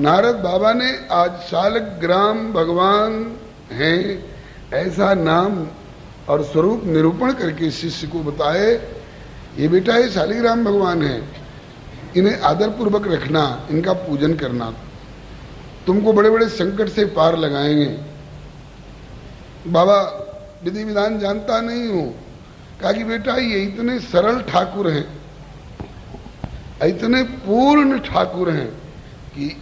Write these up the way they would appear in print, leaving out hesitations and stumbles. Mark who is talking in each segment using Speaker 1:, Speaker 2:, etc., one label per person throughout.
Speaker 1: नारद बाबा ने आज शालिग्राम भगवान हैं ऐसा नाम और स्वरूप निरूपण करके शिष्य को बताए, ये बेटा ये शालिग्राम भगवान है, इन्हें आदर पूर्वक रखना, इनका पूजन करना, तुमको बड़े बड़े संकट से पार लगाएंगे। बाबा विधि विधान जानता नहीं हूं, कहा कि बेटा ये इतने सरल ठाकुर हैं, इतने पूर्ण ठाकुर हैं कि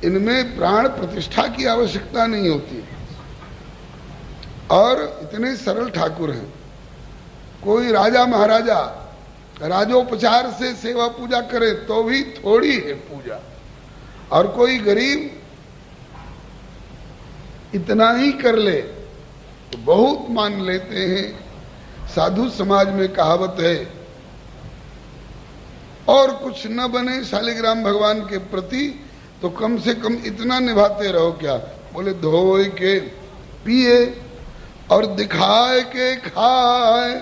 Speaker 1: इनमें प्राण प्रतिष्ठा की आवश्यकता नहीं होती, और इतने सरल ठाकुर हैं। कोई राजा महाराजा राजोपचार से सेवा पूजा करे तो भी थोड़ी है पूजा, और कोई गरीब इतना ही कर ले तो बहुत मान लेते हैं। साधु समाज में कहावत है, और कुछ न बने शालिग्राम भगवान के प्रति तो कम से कम इतना निभाते रहो। क्या बोले? धोए के पिए और दिखाए के खाए,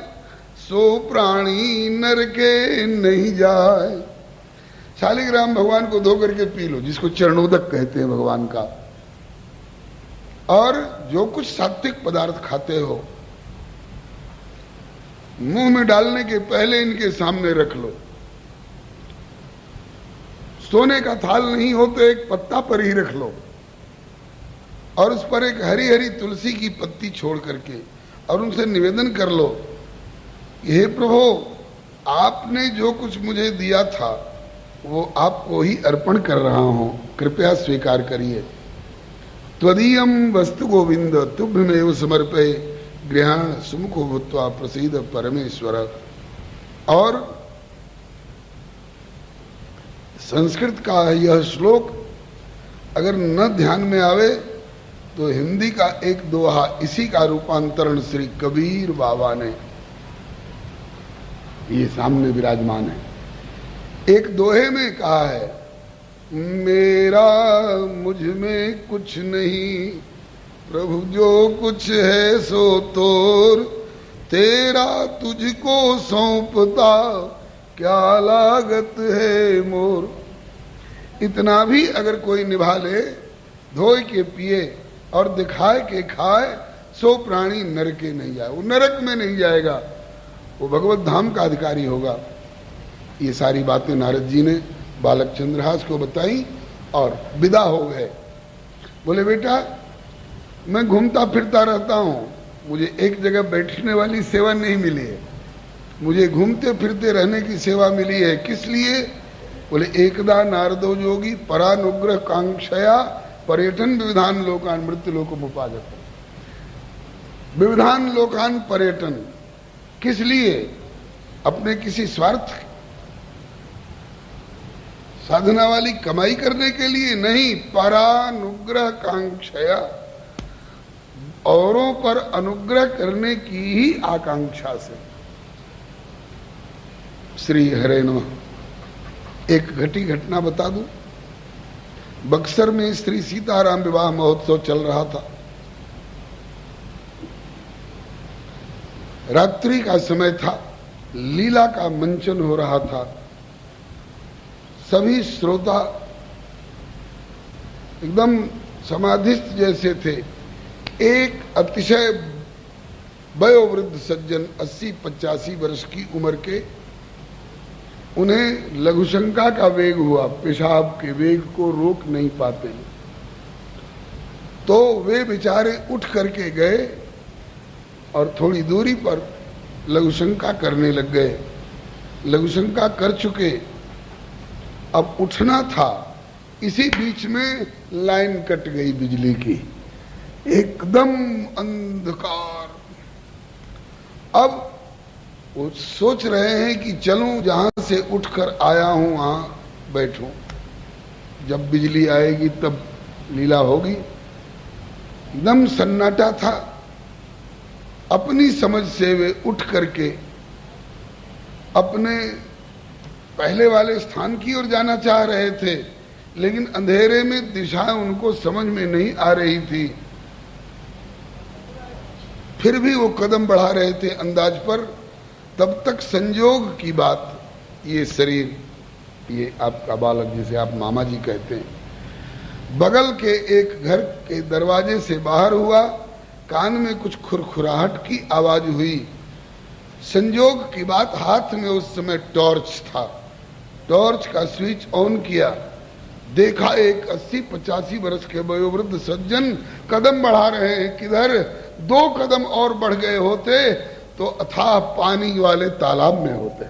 Speaker 1: सो प्राणी नर के नहीं जाए। शालिग्राम भगवान को धो करके पी लो, जिसको चरणोदक कहते हैं भगवान का, और जो कुछ सात्विक पदार्थ खाते हो मुंह में डालने के पहले इनके सामने रख लो। सोने का थाल नहीं हो तो एक पत्ता पर ही रख लो, और उस पर एक हरी हरी तुलसी की पत्ती छोड़ करके, और उनसे निवेदन कर लो, हे प्रभु आपने जो कुछ मुझे दिया था वो आपको ही अर्पण कर रहा हूं, कृपया स्वीकार करिए। त्वदीयम वस्तु गोविंद तुभ्यमेव समर्पये, गृहाण सुमुखो भूत्वा प्रसीद परमेश्वर। और संस्कृत का यह श्लोक अगर न ध्यान में आवे तो हिंदी का एक दोहा, इसी का रूपांतरण श्री कबीर बाबा ने, ये सामने विराजमान है, एक दोहे में कहा है, मेरा मुझ में कुछ नहीं प्रभु जो कुछ है सो तोर, तेरा तुझको सौंपता क्या लागत है मोर। इतना भी अगर कोई निभा ले, धोए के पिए और दिखाए के खाए, सो प्राणी नरक के नहीं जाए, वो नरक में नहीं जाएगा, वो भगवत धाम का अधिकारी होगा। ये सारी बातें नारद जी ने बालक चंद्रहास को बताई और विदा हो गए। बोले बेटा मैं घूमता फिरता रहता हूं, मुझे एक जगह बैठने वाली सेवा नहीं मिली है, मुझे घूमते फिरते रहने की सेवा मिली है। किस लिए? बोले एकदा नारदो जोगी परानुग्रह कांक्षया पर्यटन विविधान लोकान मृत्यु लोकम उपागत। विविधान लोकान पर्यटन किस लिए? अपने किसी स्वार्थ साधना वाली कमाई करने के लिए नहीं, परानुग्रह कांक्षया, औरों पर अनुग्रह करने की ही आकांक्षा से। श्री हरे नमः। एक घटी घटना बता दूं। बक्सर में श्री सीताराम विवाह महोत्सव चल रहा था। रात्रि का समय था, लीला का मंचन हो रहा था। सभी श्रोता एकदम समाधिस्थ जैसे थे। एक अतिशय वयोवृद्ध सज्जन 80-85 वर्ष की उम्र के, उन्हें लघुशंका का वेग हुआ, पेशाब के वेग को रोक नहीं पाते, तो वे बेचारे उठ करके गए और थोड़ी दूरी पर लघुशंका करने लग गए। लघुशंका कर चुके, अब उठना था, इसी बीच में लाइन कट गई बिजली की, एकदम अंधकार। अब वो सोच रहे हैं कि चलूं, जहां से उठकर आया हूं वहां बैठूं, जब बिजली आएगी तब लीला होगी। एकदम सन्नाटा था। अपनी समझ से वे उठ करके अपने पहले वाले स्थान की ओर जाना चाह रहे थे, लेकिन अंधेरे में दिशा उनको समझ में नहीं आ रही थी। फिर भी वो कदम बढ़ा रहे थे अंदाज पर। तब तक संजोग की बात, ये शरीर, ये आपका बालक जिसे आप मामा जी कहते हैं, बगल के एक घर के दरवाजे से बाहर हुआ, कान में कुछ खुरखुराहट की आवाज हुई। संजोग की बात, हाथ में उस समय टॉर्च था। टॉर्च का स्विच ऑन किया, देखा एक 80-85 वर्ष के वयोवृद्ध सज्जन कदम बढ़ा रहे हैं। किधर? 2 कदम और बढ़ गए होते तो अथाह पानी वाले तालाब में होते।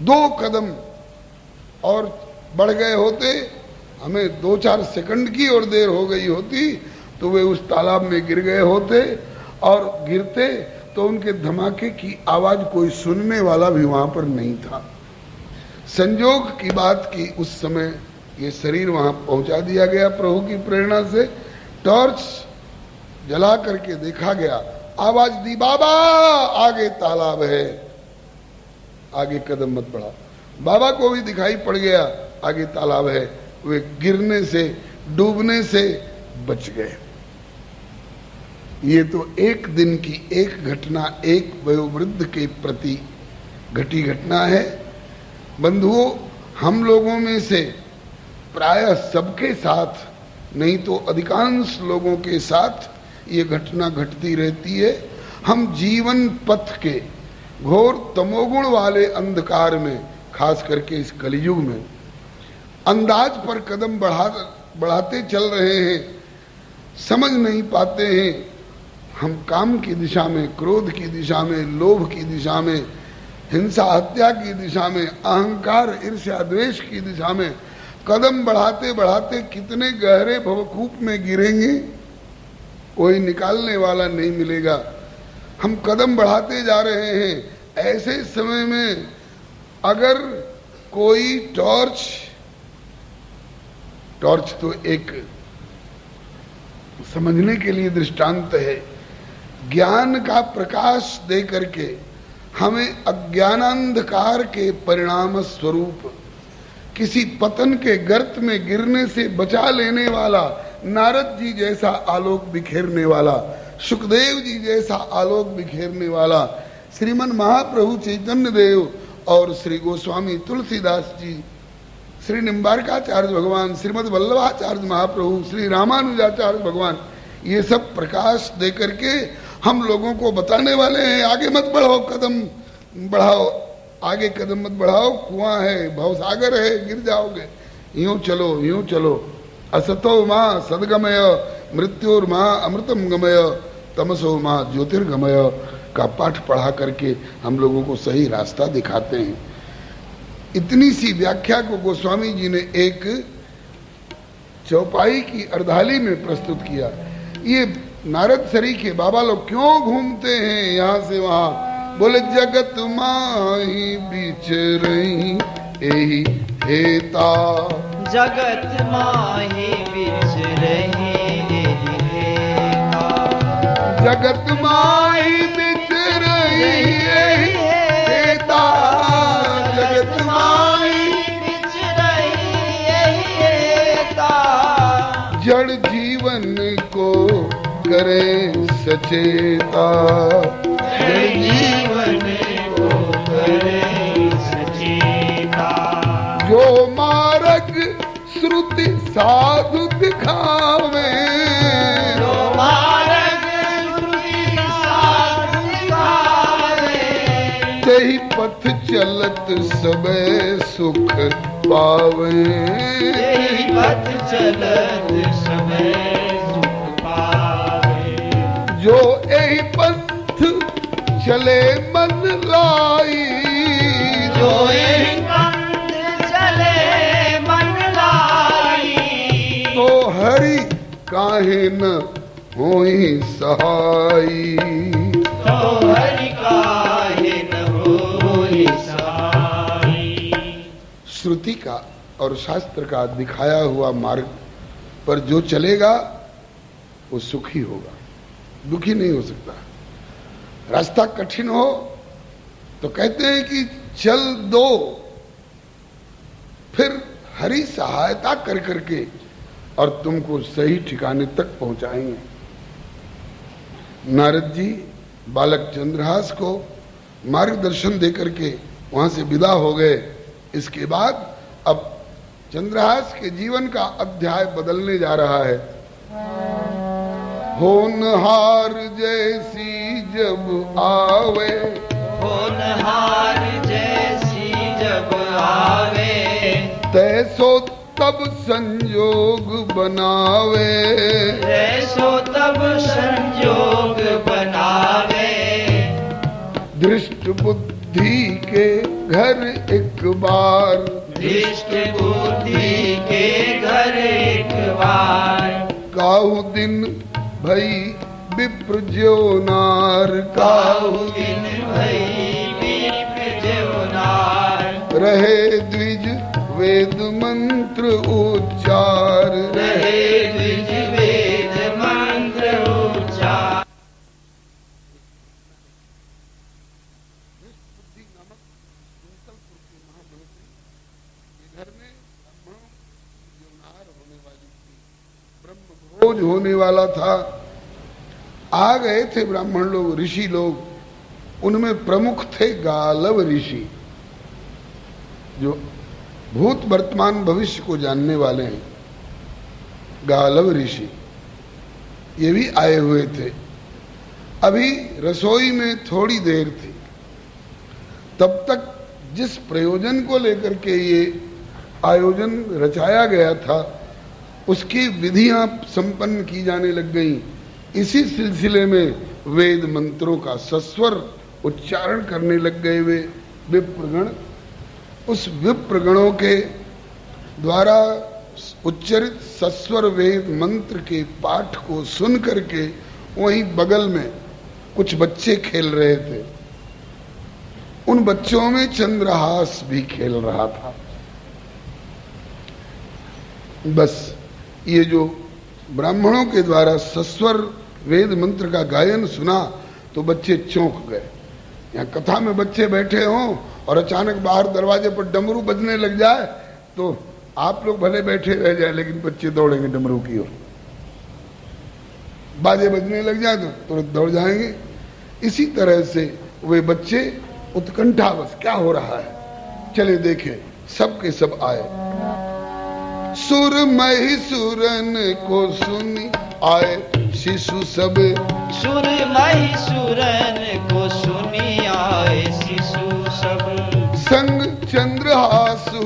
Speaker 1: 2 कदम और बढ़ गए होते, हमें 2-4 सेकंड की और देर हो गई होती तो वे उस तालाब में गिर गए होते, और गिरते तो उनके धमाके की आवाज कोई सुनने वाला भी वहां पर नहीं था। संजोग की बात की उस समय ये शरीर वहां पहुंचा दिया गया प्रभु की प्रेरणा से। टॉर्च जला करके देखा गया, आवाज दी, बाबा आगे तालाब है, आगे कदम मत बढ़ा। बाबा को भी दिखाई पड़ गया आगे तालाब है, वे गिरने से, डूबने से बच गए। ये तो एक दिन की एक घटना, एक वयोवृद्ध के प्रति घटी घटना है। बंधुओं, हम लोगों में से प्रायः सबके साथ, नहीं तो अधिकांश लोगों के साथ ये घटना घटती रहती है। हम जीवन पथ के घोर तमोगुण वाले अंधकार में, खास करके इस कलयुग में, अंदाज पर कदम बढ़ाते चल रहे हैं, समझ नहीं पाते हैं। हम काम की दिशा में, क्रोध की दिशा में, लोभ की दिशा में, हिंसा हत्या की दिशा में, अहंकार ईर्ष्या द्वेष की दिशा में कदम बढ़ाते बढ़ाते कितने गहरे भवकूप में गिरेंगे, कोई निकालने वाला नहीं मिलेगा। हम कदम बढ़ाते जा रहे हैं। ऐसे समय में अगर कोई टॉर्च तो एक समझने के लिए दृष्टांत है, ज्ञान का प्रकाश दे करके हमें अज्ञानांधकार के परिणाम स्वरूप किसी पतन के गर्त में गिरने से बचा लेने वाला, नारद जी जैसा आलोक बिखेरने वाला, सुखदेव जी जैसा आलोक बिखेरने वाला, श्रीमन महाप्रभु चैतन्य देव और श्री गोस्वामी तुलसीदास जी, श्री निम्बारकाचार्य भगवान, श्रीमद वल्लभाचार्य महाप्रभु, श्री रामानुजाचार्य भगवान, ये सब प्रकाश दे करके हम लोगों को बताने वाले हैं, आगे मत बढ़ाओ, कदम बढ़ाओ, आगे कदम मत बढ़ाओ, कुआं है, भवसागर है, गिर जाओगे, यूं चलो, यूं चलो। असतो मां सदगमय, मृत्युर मां अमृतम गमय, तमसो मां ज्योतिर्गमय का पाठ पढ़ा करके हम लोगों को सही रास्ता दिखाते हैं। इतनी सी व्याख्या को गोस्वामी जी ने एक चौपाई की अर्धाली में प्रस्तुत किया। ये नारद सरी के बाबा लोग क्यों घूमते हैं यहाँ से वहां? बोले जगत माही बीच रही एही हेता,
Speaker 2: जगत माही बीच रही एही हेता,
Speaker 1: जगत माही बीच रही एही हेता, जगत माही
Speaker 2: बीच रही एही हेता,
Speaker 1: जड़ जीवन को करे सचेता,
Speaker 2: जड़ जीवन को करे सचेता,
Speaker 1: जो मार्ग श्रुति साधु दिखावे,
Speaker 2: जो मार्ग श्रुति साधु दिखावे,
Speaker 1: तेहि पथ चलत सबे सुख पावे,
Speaker 2: तेहि पथ चलत सबे सुख पावे,
Speaker 1: जो एहि पंथ चले मन लाई,
Speaker 2: जो एहि पंथ चले मन लाई,
Speaker 1: तो हरि काहे न होई सहाई,
Speaker 2: तो हरि काहे न होई सहाई।
Speaker 1: श्रुति का और शास्त्र का दिखाया हुआ मार्ग पर जो चलेगा वो सुखी होगा, दुखी नहीं हो सकता। रास्ता कठिन हो तो कहते हैं कि चल दो, फिर हरि सहायता कर करके और तुमको सही ठिकाने तक पहुंचाएंगे। नारद जी बालक चंद्रहास को मार्गदर्शन देकर के वहां से विदा हो गए। इसके बाद अब चंद्रहास के जीवन का अध्याय बदलने जा रहा है। होनहार जैसी जब आवे,
Speaker 2: होनहार जैसी जब आवे,
Speaker 1: तैसो तब संयोग बनावे,
Speaker 2: तैसो तब संयोग बनावे।
Speaker 1: दृष्ट बुद्धि के घर एक बार,
Speaker 2: दृष्ट बुद्धि के घर एक बार,
Speaker 1: काहू दिन भई विप्र ज्योनार,
Speaker 2: काहू दिन भई विप्र ज्योनार।
Speaker 1: रहे द्विज वेद मंत्र उच्चार,
Speaker 2: रहे द्विज वेद मंत्र उच्चार।
Speaker 1: भोज होने वाला था। आ गए थे ब्राह्मण लोग, ऋषि लोग। उनमें प्रमुख थे गालव ऋषि, जो भूत वर्तमान भविष्य को जानने वाले हैं। गालव ऋषि ये भी आए हुए थे। अभी रसोई में थोड़ी देर थी, तब तक जिस प्रयोजन को लेकर के ये आयोजन रचाया गया था उसकी विधियां संपन्न की जाने लग गईं। इसी सिलसिले में वेद मंत्रों का सस्वर उच्चारण करने लग गए वे विप्रगण। उस विप्रगणों के द्वारा उच्चरित सस्वर वेद मंत्र के पाठ को सुन करके वहीं बगल में कुछ बच्चे खेल रहे थे। उन बच्चों में चंद्रहास भी खेल रहा था। बस ये जो ब्राह्मणों के द्वारा सस्वर वेद मंत्र का गायन सुना तो बच्चे चौंक गए। यहाँ कथा में बच्चे बैठे हों और अचानक बाहर दरवाजे पर डमरू बजने लग जाए तो आप लोग भले बैठे रह जाए, लेकिन बच्चे दौड़ेंगे डमरू की ओर। बाजे बजने लग जाए तो तुरंत दौड़ जाएंगे। इसी तरह से वे बच्चे उत्कंठावश क्या हो रहा है, चले देखें। सब के सब आए। सुर महिसुरन को सुनी आए शिशु सब,
Speaker 2: सुर महिसुरन को सुनी आए शिशु सब।
Speaker 1: संग चंद्रहासु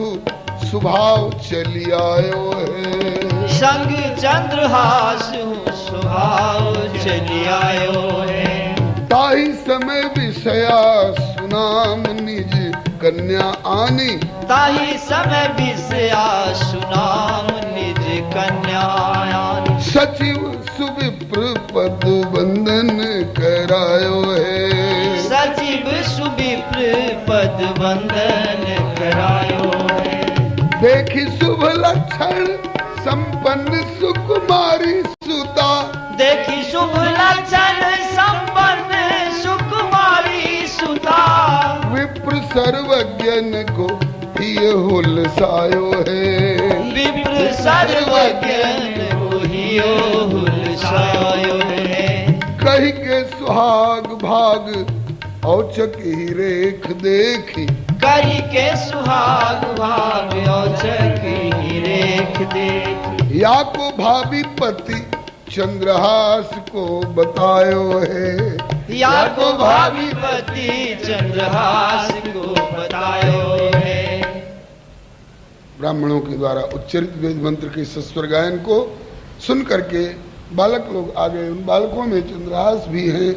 Speaker 1: स्वभाव चली आयो है,
Speaker 2: संग चंद्रहासु स्वभाव चली आयो है।
Speaker 1: ताही समय विषया सुनाम निज कन्या आनी,
Speaker 2: ताही समय विषया सुनाम निज कन्या आनी।
Speaker 1: सचिव सुविप्र पद बंधन करायो है,
Speaker 2: सचिव सुविप्र पद बंधन करायो है।
Speaker 1: देखी शुभ लक्षण संपन्न सुकुमारी सुता,
Speaker 2: देखी शुभ लक्षण संपन्न सुकुमारी सुता।
Speaker 1: विप्र सर्वज्ञन को ही हुलसायो है,
Speaker 2: विप्र सर्वज्ञन को ही हुलसायो है।
Speaker 1: कही के सुहाग भाग औचक ही रेख देखी,
Speaker 2: कही के सुहाग भाग औचक ही रेख देखी।
Speaker 1: या को भाभी पति चंद्रहास को बतायो है,
Speaker 2: या को भाभी पति चंद्रहास को बतायो है।
Speaker 1: ब्राह्मणों के द्वारा उच्चरित वेद मंत्र के सस्वर गायन को सुन करके बालक लोग आ गए। उन बालकों में चंद्रहास भी हैं।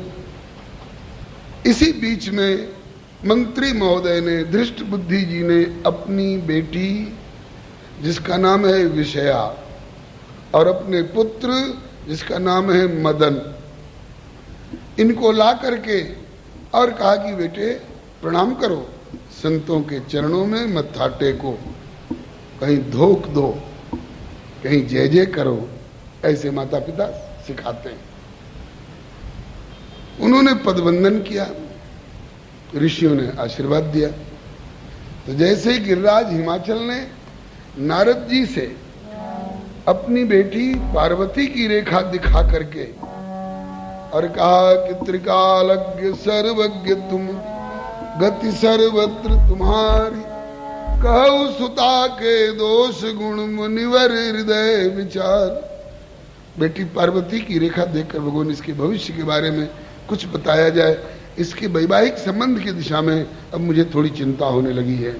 Speaker 1: इसी बीच में मंत्री महोदय ने, धृष्ट बुद्धि जी ने अपनी बेटी जिसका नाम है विषया और अपने पुत्र जिसका नाम है मदन, इनको ला करके और कहा कि बेटे प्रणाम करो, संतों के चरणों में मत्था टेको, कहीं धोख दो, कहीं जय जय करो। ऐसे माता पिता सिखाते हैं। उन्होंने पदवंदन किया, ऋषियों ने आशीर्वाद दिया। तो जैसे गिरिराज हिमाचल ने नारद जी से अपनी बेटी पार्वती की रेखा दिखा करके और कहा कि त्रिकालज्ञ सर्वज्ञ तुम, गति सर्वत्र तुम्हारी, कहु सुता के दोष गुण मुनिवर हृदय विचार। बेटी पार्वती की रेखा देखकर भगवान इसके भविष्य के बारे में कुछ बताया जाए। इसके वैवाहिक संबंध की दिशा में अब मुझे थोड़ी चिंता होने लगी है।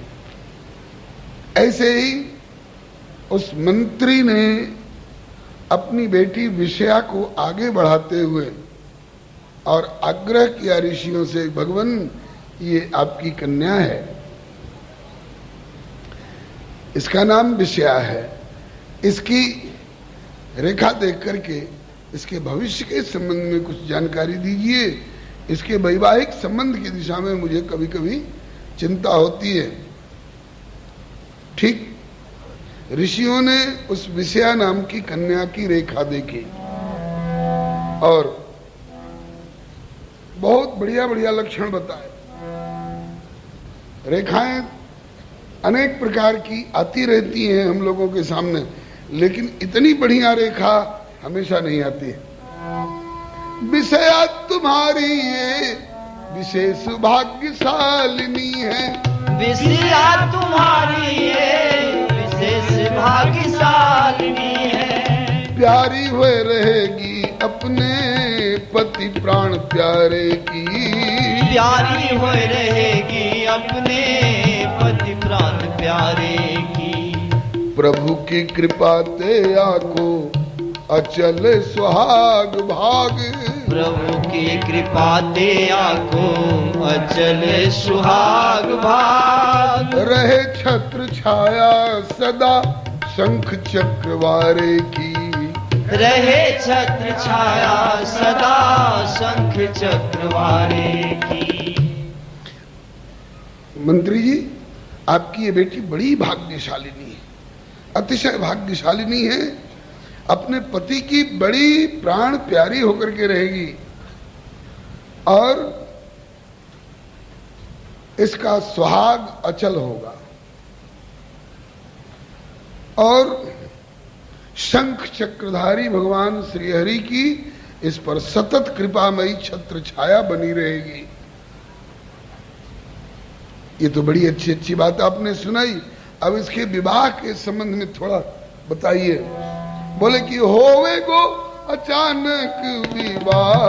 Speaker 1: ऐसे ही उस मंत्री ने अपनी बेटी विषया को आगे बढ़ाते हुए और आग्रह किया ऋषियों से, भगवान ये आपकी कन्या है, इसका नाम विषया है, इसकी रेखा देख करके इसके भविष्य के संबंध में कुछ जानकारी दीजिए। इसके वैवाहिक संबंध की दिशा में मुझे कभी कभी चिंता होती है। ठीक ऋषियों ने उस विषया नाम की कन्या की रेखा देखी और बहुत बढ़िया बढ़िया लक्षण बताए। रेखाएं अनेक प्रकार की आती रहती हैं हम लोगों के सामने, लेकिन इतनी बढ़िया रेखा हमेशा नहीं आती है। विषया तुम्हारी ये विशेष भाग्यशालिनी है,
Speaker 2: विषया तुम्हारी ये विशेष भाग्यशालिनी है।
Speaker 1: प्यारी हुए रहेगी अपने पति प्राण प्यारे की,
Speaker 2: प्यारी हुए रहेगी अपने पति प्राण प्यारे की।
Speaker 1: प्रभु की कृपा ते आको अचल सुहाग भाग,
Speaker 2: प्रभु की कृपा ते आको अचल सुहाग भाग।
Speaker 1: रहे छत्र छाया सदा शंख चक्रवारे की,
Speaker 2: रहे छत्र छाया सदा शंख चक्रवारे की।
Speaker 1: मंत्री जी, आपकी ये बेटी बड़ी भाग्यशालिनी है, अतिशय भाग्यशालिनी है। अपने पति की बड़ी प्राण प्यारी होकर के रहेगी और इसका सुहाग अचल होगा और शंख चक्रधारी भगवान श्री हरि की इस पर सतत कृपामयी छत्र छाया बनी रहेगी। ये तो बड़ी अच्छी अच्छी बात आपने सुनाई। अब इसके विवाह के संबंध में थोड़ा बताइए। बोले कि होवे गो अचानक विवाह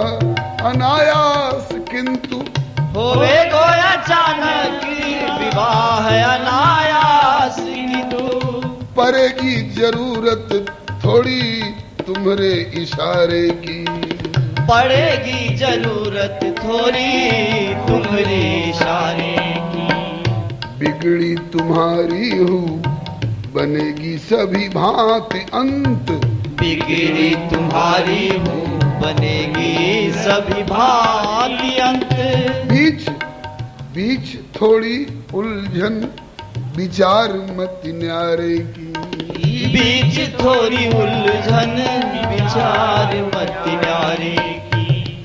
Speaker 1: अनायास, किंतु
Speaker 2: होवे गो अचानक विवाह अनायास, किंतु
Speaker 1: पड़ेगी जरूरत थोड़ी तुम्हारे इशारे की,
Speaker 2: पड़ेगी जरूरत थोड़ी तुम्हारे इशारे की।
Speaker 1: बिगड़ी तुम्हारी हूँ बनेगी सभी भांति अंत,
Speaker 2: बिगड़ी तुम्हारी हूँ बनेगी सभी भांति अंत।
Speaker 1: बीच बीच थोड़ी उलझन विचार मत न्यारे की,
Speaker 2: बीच थोड़ी उलझन विचार मत न्यारे की।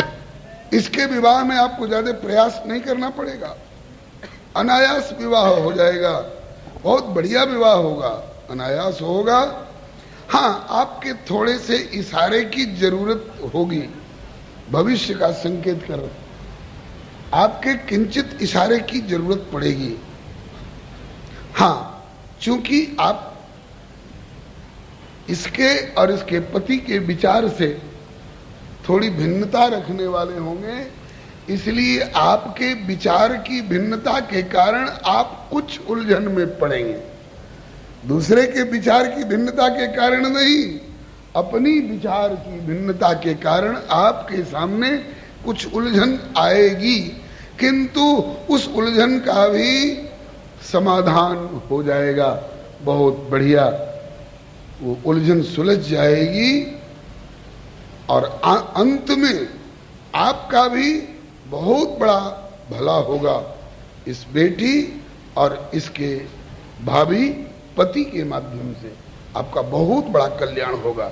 Speaker 1: इसके विवाह में आपको ज्यादा प्रयास नहीं करना पड़ेगा, अनायास विवाह हो जाएगा, बहुत बढ़िया विवाह होगा, अनायास होगा। हाँ, आपके थोड़े से इशारे की जरूरत होगी, भविष्य का संकेत कर, आपके किंचित इशारे की जरूरत पड़ेगी। हाँ, चूंकि आप इसके और इसके पति के विचार से थोड़ी भिन्नता रखने वाले होंगे, इसलिए आपके विचार की भिन्नता के कारण आप कुछ उलझन में पड़ेंगे। दूसरे के विचार की भिन्नता के कारण नहीं, अपनी विचार की भिन्नता के कारण आपके सामने कुछ उलझन आएगी, किंतु उस उलझन का भी समाधान हो जाएगा, बहुत बढ़िया वो उलझन सुलझ जाएगी और अंत में आपका भी बहुत बड़ा भला होगा। इस बेटी और इसके भाभी पति के माध्यम से आपका बहुत बड़ा कल्याण होगा।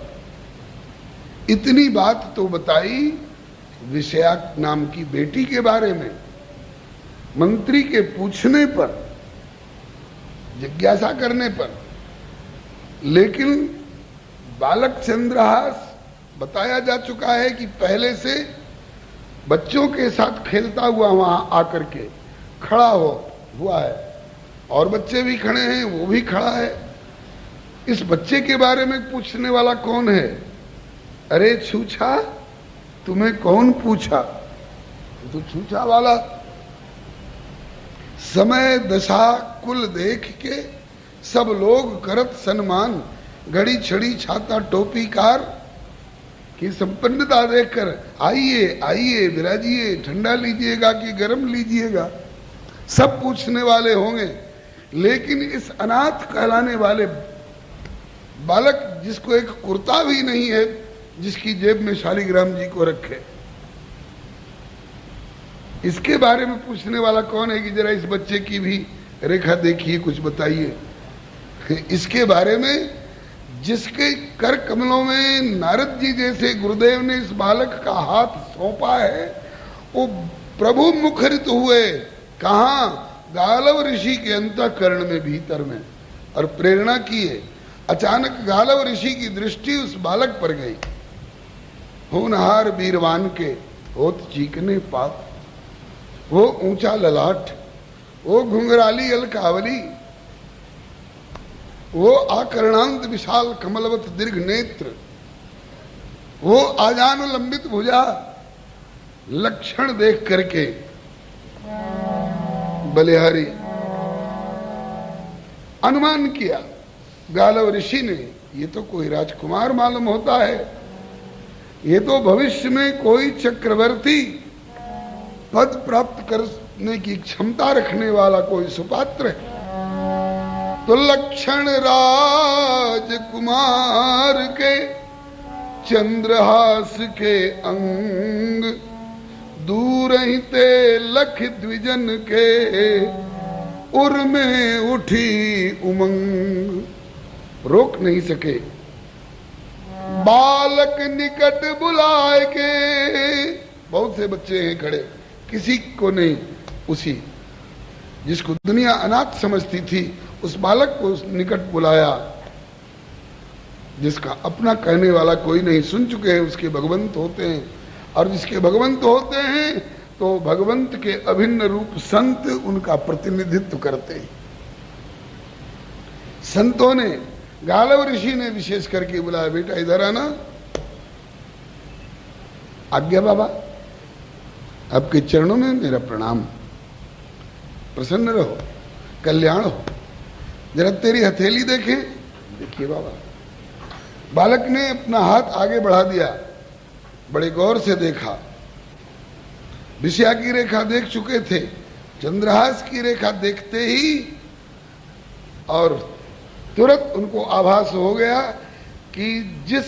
Speaker 1: इतनी बात तो बताई विषया नाम की बेटी के बारे में। मंत्री के पूछने पर, जिज्ञासा करने पर, लेकिन बालक चंद्रहास बताया जा चुका है कि पहले से बच्चों के साथ खेलता हुआ वहां आकर के खड़ा हुआ है और बच्चे भी खड़े हैं, वो भी खड़ा है। इस बच्चे के बारे में पूछने वाला कौन है? अरे छूछा, तुम्हें कौन पूछा? तो छूछा वाला। समय दशा कुल देख के सब लोग करत सन्मान, घड़ी छड़ी छाता टोपी कार की संपन्नता देखकर आइए आइए विराजिए, ठंडा लीजिएगा कि गर्म लीजिएगा, सब पूछने वाले होंगे। लेकिन इस अनाथ कहलाने वाले बालक, जिसको एक कुर्ता भी नहीं है, जिसकी जेब में शालिग्राम जी को रखे, इसके बारे में पूछने वाला कौन है कि जरा इस बच्चे की भी रेखा देखिए, कुछ बताइए। इसके बारे में जिसके कर कमलों में नारद जी जैसे गुरुदेव ने इस बालक का हाथ सौंपा है, वो प्रभु मुखरित हुए कहां? गालव ऋषि के अंतःकरण में, भीतर में, और प्रेरणा किए। अचानक गालव ऋषि की दृष्टि उस बालक पर गई। होनहार वीरवान के होत चीकने पात, वो ऊंचा ललाट, वो घुंघराली अलकावली, वो आकर्णांत विशाल कमलवत दीर्घ नेत्र, वो आजान लंबित भुजा, लक्षण देख करके बलिहारी अनुमान किया गालव ऋषि ने, ये तो कोई राजकुमार मालूम होता है, ये तो भविष्य में कोई चक्रवर्ती पद प्राप्त करने की क्षमता रखने वाला कोई सुपात्र है। तो लक्षण राजकुमार के चंद्रहास के अंग, दूर ही ते लख द्विजन के उर में उठी उमंग। रोक नहीं सके। बालक निकट बुलाए के, बहुत से बच्चे हैं खड़े, किसी को नहीं, उसी जिसको दुनिया अनाथ समझती थी उस बालक को निकट बुलाया, जिसका अपना कहने वाला कोई नहीं। सुन चुके हैं उसके भगवंत होते हैं, और जिसके भगवंत होते हैं तो भगवंत के अभिन्न रूप संत उनका प्रतिनिधित्व करते हैं। संतों ने, गालव ऋषि ने विशेष करके बुलाया, बेटा इधर आना। आज्ञा बाबा, आपके चरणों में मेरा प्रणाम, प्रसन्न रहो, कल्याण हो। जरा तेरी हथेली देखें। देखिए बाबा। बालक ने अपना हाथ आगे बढ़ा दिया, बड़े गौर से देखा। विषया की रेखा देख चुके थे, चंद्रहास की रेखा देखते ही और तुरंत उनको आभास हो गया कि जिस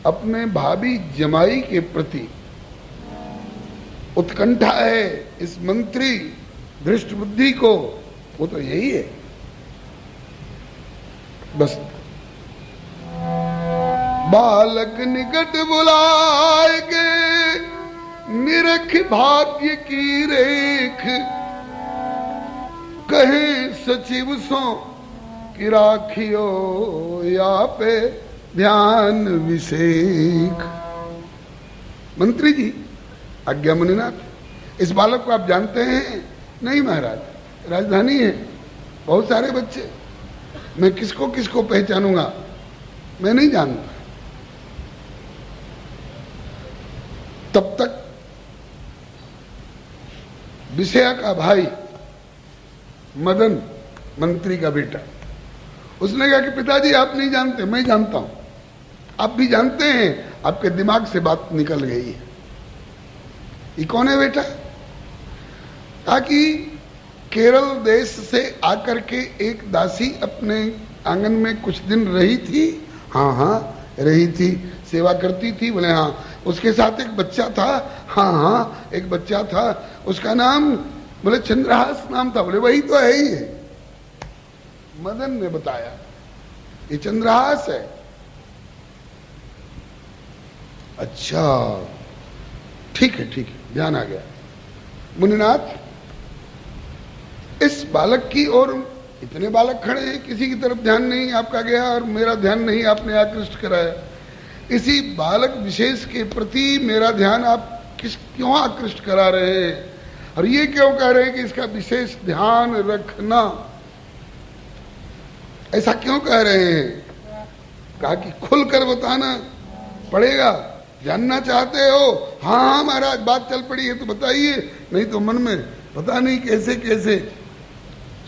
Speaker 1: अपने भाभी जमाई के प्रति उत्कंठा है इस मंत्री धृष्ट बुद्धि को, वो तो यही है। बस बालक निकट बुलाए के, निरख भाग्य की रेख, कहे सचिव सो कि राखियो या पे ध्यान विशेख। मंत्री जी, आज्ञा मुनिनाथ, इस बालक को आप जानते हैं? नहीं महाराज, राजधानी है, बहुत सारे बच्चे, मैं किसको किसको पहचानूंगा, मैं नहीं जानता। तब तक विषया का भाई मदन, मंत्री का बेटा, उसने कहा कि पिताजी आप नहीं जानते, मैं जानता हूं। आप भी जानते हैं, आपके दिमाग से बात निकल गई है। ये कौन है बेटा? ताकि केरल देश से आकर के एक दासी अपने आंगन में कुछ दिन रही थी। हाँ हाँ रही थी, सेवा करती थी। बोले हाँ। उसके साथ एक बच्चा था। हाँ हाँ एक बच्चा था, उसका नाम, बोले चंद्रहास नाम था। बोले वही तो है ही है। मदन ने बताया ये चंद्रहास है। अच्छा ठीक है ठीक है, ध्यान आ गया। मुनिनाथ, इस बालक की ओर इतने बालक खड़े हैं, किसी की तरफ ध्यान नहीं आपका गया और मेरा ध्यान नहीं आपने आकृष्ट कराया। इसी बालक विशेष के प्रति मेरा ध्यान आप क्यों आकृष्ट करा रहे हैं? और ये क्यों कह रहे हैं कि इसका विशेष ध्यान रखना? ऐसा क्यों कह रहे हैं? कहा कि खुलकर बताना पड़ेगा। जानना चाहते हो? हाँ हाँ महाराज, बात चल पड़ी है तो बताइए, नहीं तो मन में पता नहीं कैसे कैसे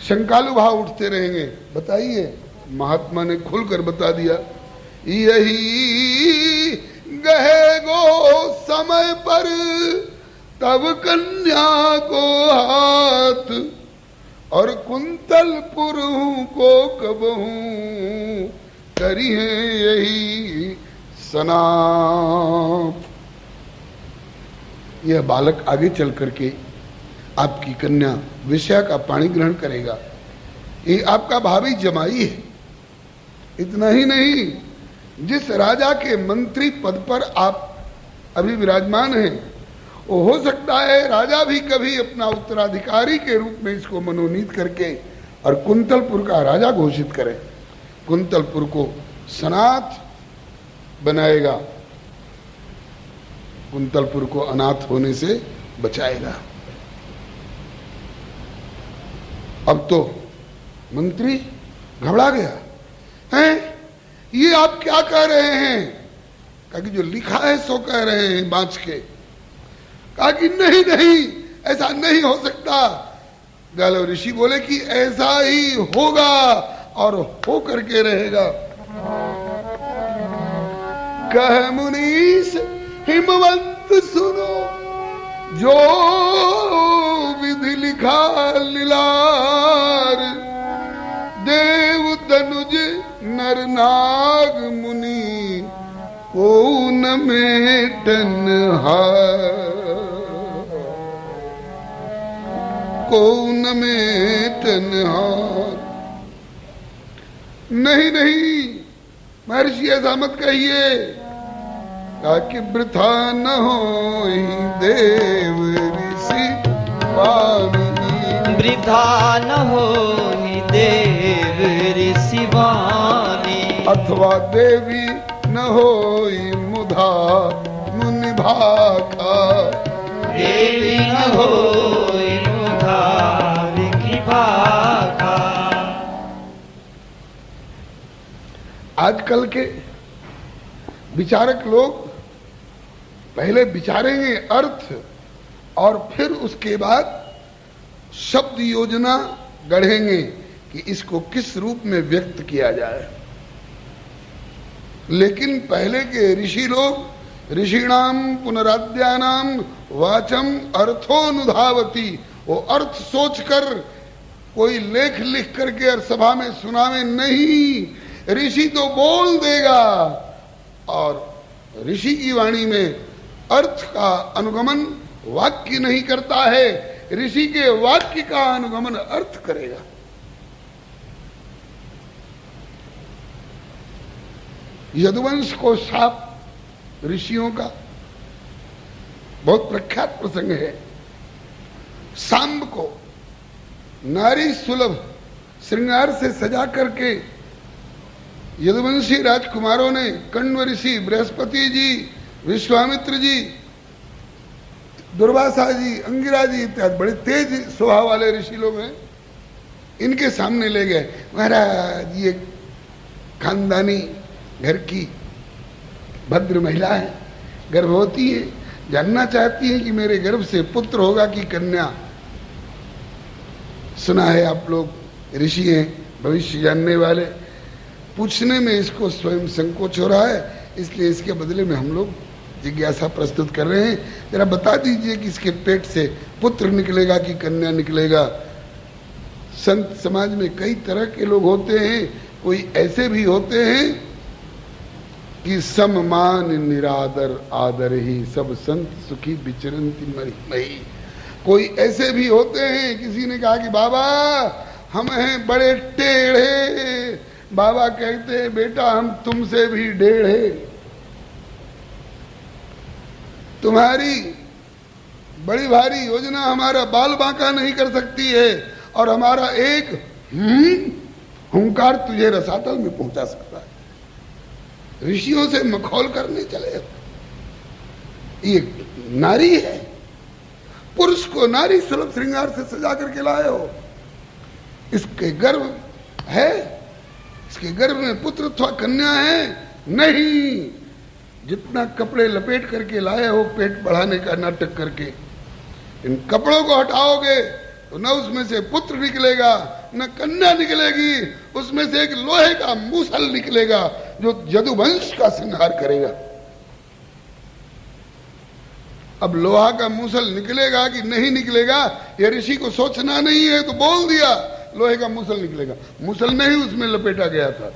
Speaker 1: शंकालु भाव उठते रहेंगे। बताइए। महात्मा ने खुलकर बता दिया, यही गहे गो समय पर तब कन्या को हाथ, और कुंतलपुर को कबहू करी है यही सनाप। यह बालक आगे चल करके आपकी कन्या विषया का पाणी ग्रहण करेगा। ये आपका भावी जमाई है। इतना ही नहीं, जिस राजा के मंत्री पद पर आप अभी विराजमान हैं, वो हो सकता है राजा भी कभी अपना उत्तराधिकारी के रूप में इसको मनोनीत करके और कुंतलपुर का राजा घोषित करे। कुंतलपुर को सनाथ बनाएगा, कुंतलपुर को अनाथ होने से बचाएगा। अब तो मंत्री घबरा गया। हैं? ये आप क्या कह रहे हैं? कहा कि जो लिखा है सो कह रहे हैं बांच के। कहा कि नहीं नहीं, ऐसा नहीं हो सकता। गालव ऋषि बोले कि ऐसा ही होगा और हो करके रहेगा। कह मुनीष हिमवंत सुनो, जो विधि लिखा लीलार, देव तनुज नर नाग मुनि को न मेटन हार, को न मेटन हार। नहीं नहीं महर्षि, ऐसा मत कहिए। कहा कि वृथा न हो देव ऋषि वाणी,
Speaker 2: वृथा न हो देव ऋषि वाणी,
Speaker 1: अथवा देवी न होई मुधा मुनि भाखा,
Speaker 2: देवी न होई मुधा मुनि भाखा।
Speaker 1: आजकल के विचारक लोग पहले विचारेंगे अर्थ और फिर उसके बाद शब्द योजना गढ़ेंगे कि इसको किस रूप में व्यक्त किया जाए। लेकिन पहले के ऋषि लोग ऋषिणाम पुनराद्यानाम वाचम अर्थोनुधावती, वो अर्थ सोचकर कोई लेख लिख करके और सभा में सुनावे नहीं। ऋषि तो बोल देगा और ऋषि की वाणी में अर्थ का अनुगमन वाक्य नहीं करता है, ऋषि के वाक्य का अनुगमन अर्थ करेगा। यदुवंश को शाप ऋषियों का बहुत प्रख्यात प्रसंग है। सांब को नारी सुलभ श्रृंगार से सजा करके यदुवंशी राजकुमारों ने कण्व ऋषि, बृहस्पति जी, विश्वामित्र जी, दुर्वासा जी, अंगिरा जी इत्यादि बड़े तेज स्वभाव वाले ऋषि लोग हैं, इनके सामने ले गए। महाराज ये खानदानी घर की भद्र महिला है, गर्भवती है, जानना चाहती है कि मेरे गर्भ से पुत्र होगा कि कन्या। सुना है आप लोग ऋषि हैं, भविष्य जानने वाले, पूछने में इसको स्वयं संकोच हो रहा है, इसलिए इसके बदले में हम लोग जिज्ञासा प्रस्तुत कर रहे हैं। जरा बता दीजिए कि इसके पेट से पुत्र निकलेगा कि कन्या निकलेगा। संत समाज में कई तरह के लोग होते हैं, कोई ऐसे भी होते हैं कि सममान निरादर आदर ही सब संत सुखी विचरंती मही। कोई ऐसे भी होते हैं, किसी ने कहा कि बाबा हम हैं बड़े टेढ़े, बाबा कहते हैं बेटा हम तुमसे भी टेढ़े, तुम्हारी बड़ी भारी योजना हमारा बाल बांका नहीं कर सकती है, और हमारा एक हुंकार तुझे रसातल में पहुंचा सकता है। ऋषियों से मखौल करने चले। ये नारी है, पुरुष को नारी सुलभ श्रृंगार से सजा करके लाए हो, इसके गर्भ है इसके गर्भ में पुत्र अथवा कन्या है? नहीं। जितना कपड़े लपेट करके लाए हो पेट बढ़ाने का नाटक करके, इन कपड़ों को हटाओगे तो न उसमें से पुत्र निकलेगा न कन्या निकलेगी, उसमें से एक लोहे का मूसल निकलेगा जो यदुवंश का संहार करेगा। अब लोहा का मूसल निकलेगा कि नहीं निकलेगा ये ऋषि को सोचना नहीं है, तो बोल दिया लोहे का मूसल निकलेगा। मूसल नहीं उसमें लपेटा गया था,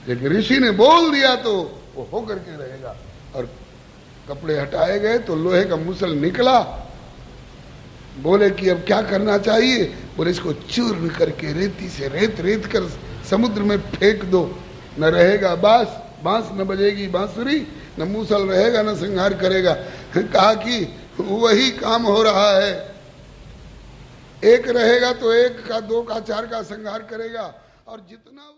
Speaker 1: लेकिन ऋषि ने बोल दिया तो वो होकर के रहेगा। और कपड़े हटाए गए तो लोहे का मूसल निकला। बोले कि अब क्या करना चाहिए? बोले इसको चूर्ण करके रेती से रेत कर समुद्र में फेंक दो, न रहेगा बांस न बजेगी बांसुरी, न मूसल रहेगा न संहार करेगा। कहा कि वही काम हो रहा है, एक रहेगा तो एक का, दो का, चार का संहार करेगा। और जितना